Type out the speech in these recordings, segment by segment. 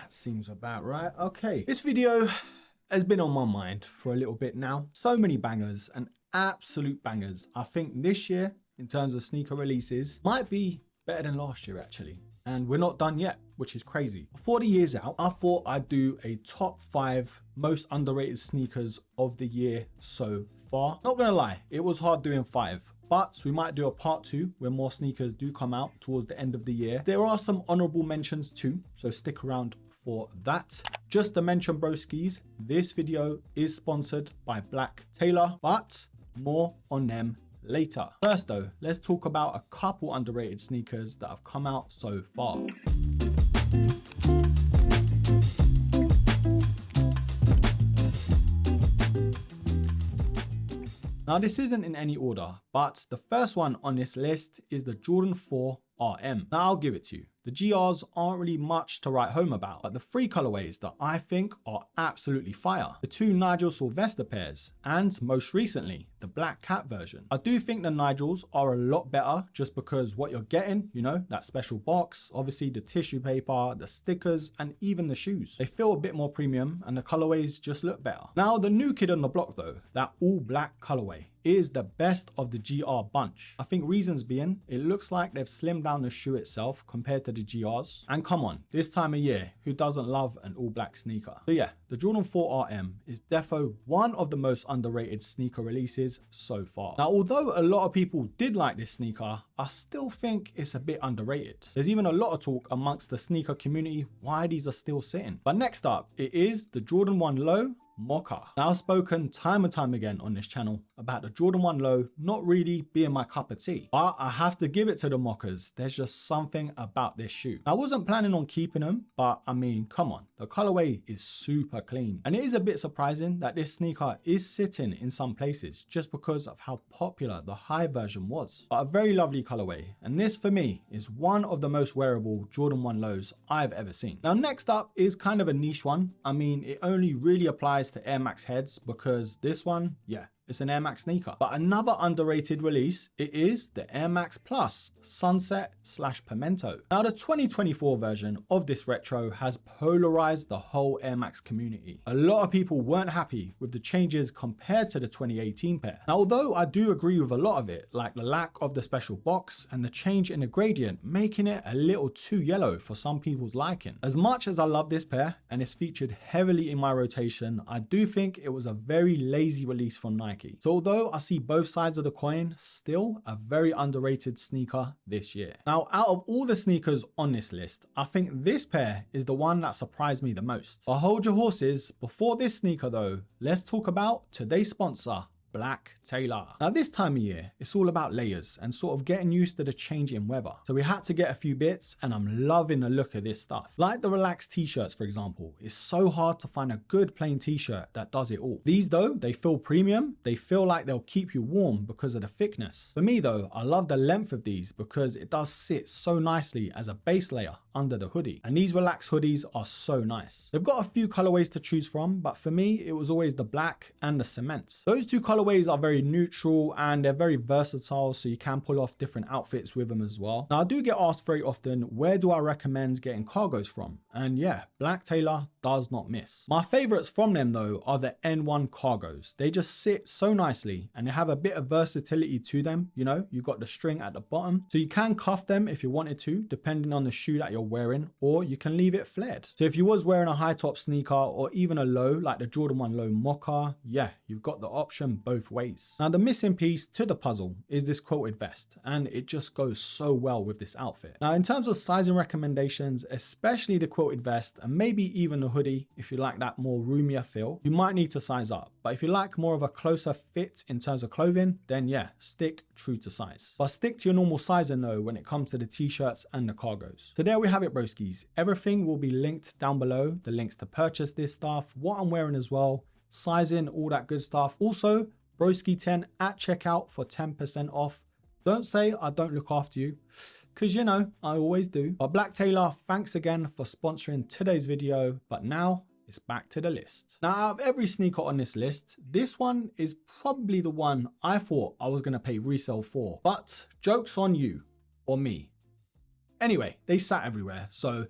That seems about right. Okay, this video has been on my mind for a little bit now. So many bangers and absolute bangers. I think this year, in terms of sneaker releases, might be better than last year actually. And we're not done yet, which is crazy. Before the year's out, I thought I'd do a top 5 most underrated sneakers of the year so far. Not gonna lie, it was hard doing 5. But we might do a part 2 when more sneakers do come out towards the end of the year. There are some honorable mentions too, so stick around for that. Just to mention broskis, this video is sponsored by BLACKTAILOR, but more on them later. First though, let's talk about a couple underrated sneakers that have come out so far. Now this isn't in any order, but the first one on this list is the Jordan 4 RM. Now I'll give it to you. The GRs aren't really much to write home about, but the 3 colorways that I think are absolutely fire. The 2 Nigel Sylvester pairs, and most recently, the Black Cat version. I do think the Nigels are a lot better just because what you're getting, you know, that special box, obviously the tissue paper, the stickers, and even the shoes. They feel a bit more premium and the colorways just look better. Now the new kid on the block though, that all black colorway, is the best of the GR bunch. I think reasons being, it looks like they've slimmed down the shoe itself compared to the GRs. And come on, this time of year, who doesn't love an all black sneaker? So yeah, the Jordan 4 RM is defo one of the most underrated sneaker releases so far. Now, although a lot of people did like this sneaker, I still think it's a bit underrated. There's even a lot of talk amongst the sneaker community why these are still sitting. But next up, it is the Jordan 1 Low Mocha. Now I've spoken time and time again on this channel about the Jordan 1 Low not really being my cup of tea, but I have to give it to the mockers. There's just something about this shoe. I wasn't planning on keeping them, but I mean, come on, the colorway is super clean. And it is a bit surprising that this sneaker is sitting in some places just because of how popular the high version was. But a very lovely colorway. And this for me is one of the most wearable Jordan 1 Lows I've ever seen. Now next up is kind of a niche one. I mean, it only really applies to Air Max heads because this one, yeah, it's an Air Max sneaker. But another underrated release, it is the Air Max Plus Sunset / Pimento. Now the 2024 version of this retro has polarized the whole Air Max community. A lot of people weren't happy with the changes compared to the 2018 pair. Now although I do agree with a lot of it, like the lack of the special box and the change in the gradient, making it a little too yellow for some people's liking. As much as I love this pair and it's featured heavily in my rotation, I do think it was a very lazy release from Nike. So although I see both sides of the coin, still a very underrated sneaker this year. Now, out of all the sneakers on this list, I think this pair is the one that surprised me the most. But hold your horses, before this sneaker though, let's talk about today's sponsor, BLACKTAILOR. Now this time of year, it's all about layers and sort of getting used to the change in weather. So we had to get a few bits and I'm loving the look of this stuff. Like the relaxed t-shirts, for example, it's so hard to find a good plain t-shirt that does it all. These though, they feel premium. They feel like they'll keep you warm because of the thickness. For me though, I love the length of these because it does sit so nicely as a base layer under the hoodie. And these relaxed hoodies are so nice. They've got a few colorways to choose from, but for me, it was always the black and the cement. Those two colorways are very neutral and they're very versatile, so you can pull off different outfits with them as well. Now I do get asked very often, where do I recommend getting cargos from? And yeah, BLACKTAILOR does not miss. My favorites from them though are the N1 cargos. They just sit so nicely and they have a bit of versatility to them. You know, you've got the string at the bottom, so you can cuff them if you wanted to, depending on the shoe that you're wearing, or you can leave it flared. So if you was wearing a high top sneaker or even a low like the Jordan 1 Low Mocha, yeah, you've got the option both ways. Now the missing piece to the puzzle is this quilted vest, and it just goes so well with this outfit. Now in terms of sizing recommendations, especially the quilted vest and maybe even the hoodie, if you like that more roomier feel, you might need to size up. But if you like more of a closer fit in terms of clothing, then yeah, stick true to size. But stick to your normal sizing though when it comes to the t-shirts and the cargos. So there we have it, broskis. Everything will be linked down below. The links to purchase this stuff, what I'm wearing as well, sizing, all that good stuff. Also, Broski10 at checkout for 10% off. Don't say I don't look after you, because you know, I always do. But BLACKTAILOR, thanks again for sponsoring today's video. But now it's back to the list. Now, out of every sneaker on this list, this one is probably the one I thought I was going to pay resale for. But joke's on you, or me. Anyway, they sat everywhere. So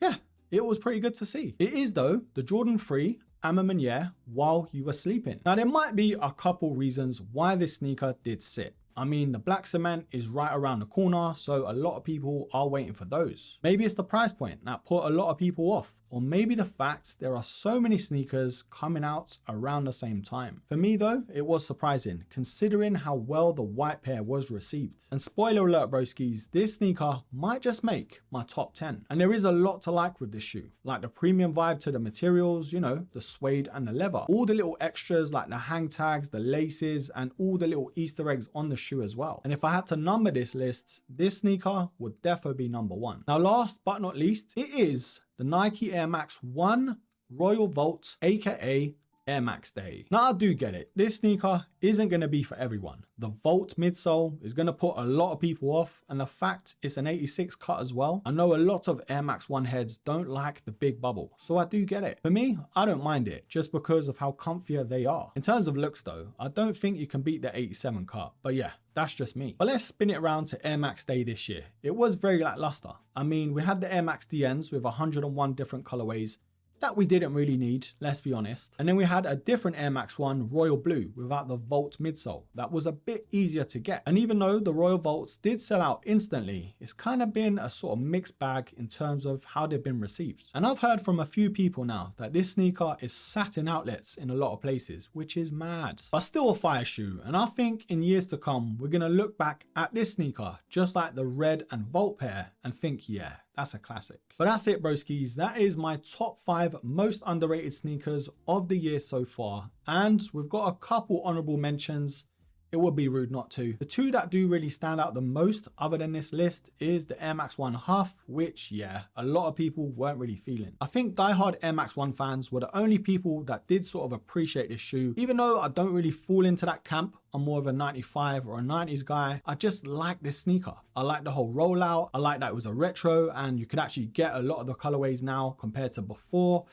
yeah, it was pretty good to see. It is though the Jordan 3 Amamaniere while you were sleeping. Now there might be a couple reasons why this sneaker did sit. I mean, the black cement is right around the corner, so a lot of people are waiting for those. Maybe it's the price point that put a lot of people off, or maybe the fact there are so many sneakers coming out around the same time. For me though, it was surprising considering how well the white pair was received. And spoiler alert broskies, this sneaker might just make my top 10. And there is a lot to like with this shoe, like the premium vibe to the materials, you know, the suede and the leather, all the little extras like the hang tags, the laces, and all the little Easter eggs on the shoe as well. And if I had to number this list, this sneaker would definitely be number 1. Now last but not least, it is the Nike Air Max 1 Royal Vault, aka Air Max Day. Now I do get it, this sneaker isn't going to be for everyone. The Vault midsole is going to put a lot of people off, and the fact it's an 86 cut as well. I know a lot of Air Max 1 heads don't like the big bubble, so I do get it. For me, I don't mind it just because of how comfier they are. In terms of looks though, I don't think you can beat the 87 cut, but yeah, that's just me. But let's spin it around to Air Max Day this year. It was very lackluster. I mean, we had the Air Max DNs with 101 different colorways that we didn't really need, let's be honest. And then we had a different Air Max 1 Royal Blue without the Vault midsole. That was a bit easier to get. And even though the Royal Vaults did sell out instantly, it's kind of been a sort of mixed bag in terms of how they've been received. And I've heard from a few people now that this sneaker is sat in outlets in a lot of places, which is mad. But still a fire shoe. And I think in years to come, we're going to look back at this sneaker, just like the red and Vault pair, and think, yeah, that's a classic. But that's it broskies, that is my top 5 most underrated sneakers of the year so far. And we've got a couple honorable mentions. It would be rude not to. The 2 that do really stand out the most other than this list is the Air Max 1 Huff, which yeah, a lot of people weren't really feeling. I think diehard Air Max 1 fans were the only people that did sort of appreciate this shoe. Even though I don't really fall into that camp, I'm more of a 95 or a 90s guy, I just like this sneaker. I like the whole rollout. I like that it was a retro and you could actually get a lot of the colorways now compared to before.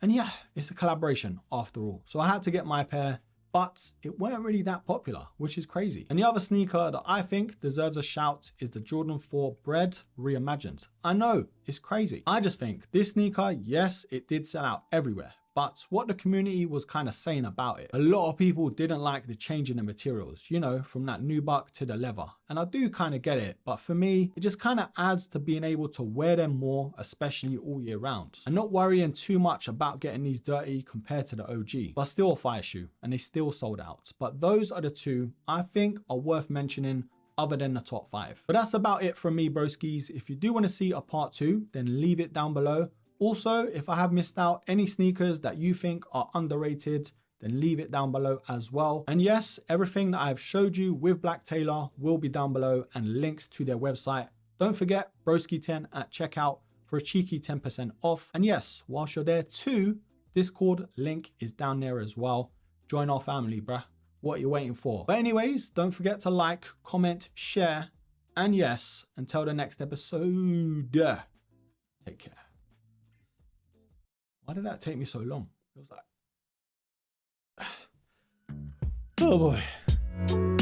And yeah, it's a collaboration after all. So I had to get my pair, but it weren't really that popular, which is crazy. And the other sneaker that I think deserves a shout is the Jordan 4 Bread Reimagined. I know, it's crazy. I just think this sneaker, yes, it did sell out everywhere, but what the community was kind of saying about it, a lot of people didn't like the change in the materials, you know, from that nubuck to the leather. And I do kind of get it, but for me, it just kind of adds to being able to wear them more, especially all year round. And not worrying too much about getting these dirty compared to the OG, but still a fire shoe, and they still sold out. But those are the 2 I think are worth mentioning other than the top 5. But that's about it from me broskies. If you do want to see a part 2, then leave it down below. Also, if I have missed out any sneakers that you think are underrated, then leave it down below as well. And yes, everything that I've showed you with BLACKTAILOR will be down below and links to their website. Don't forget Broski10 at checkout for a cheeky 10% off. And yes, whilst you're there too, Discord link is down there as well. Join our family, bruh. What are you waiting for? But anyways, don't forget to like, comment, share, and yes, until the next episode, take care. Why did that take me so long? It was like, oh boy.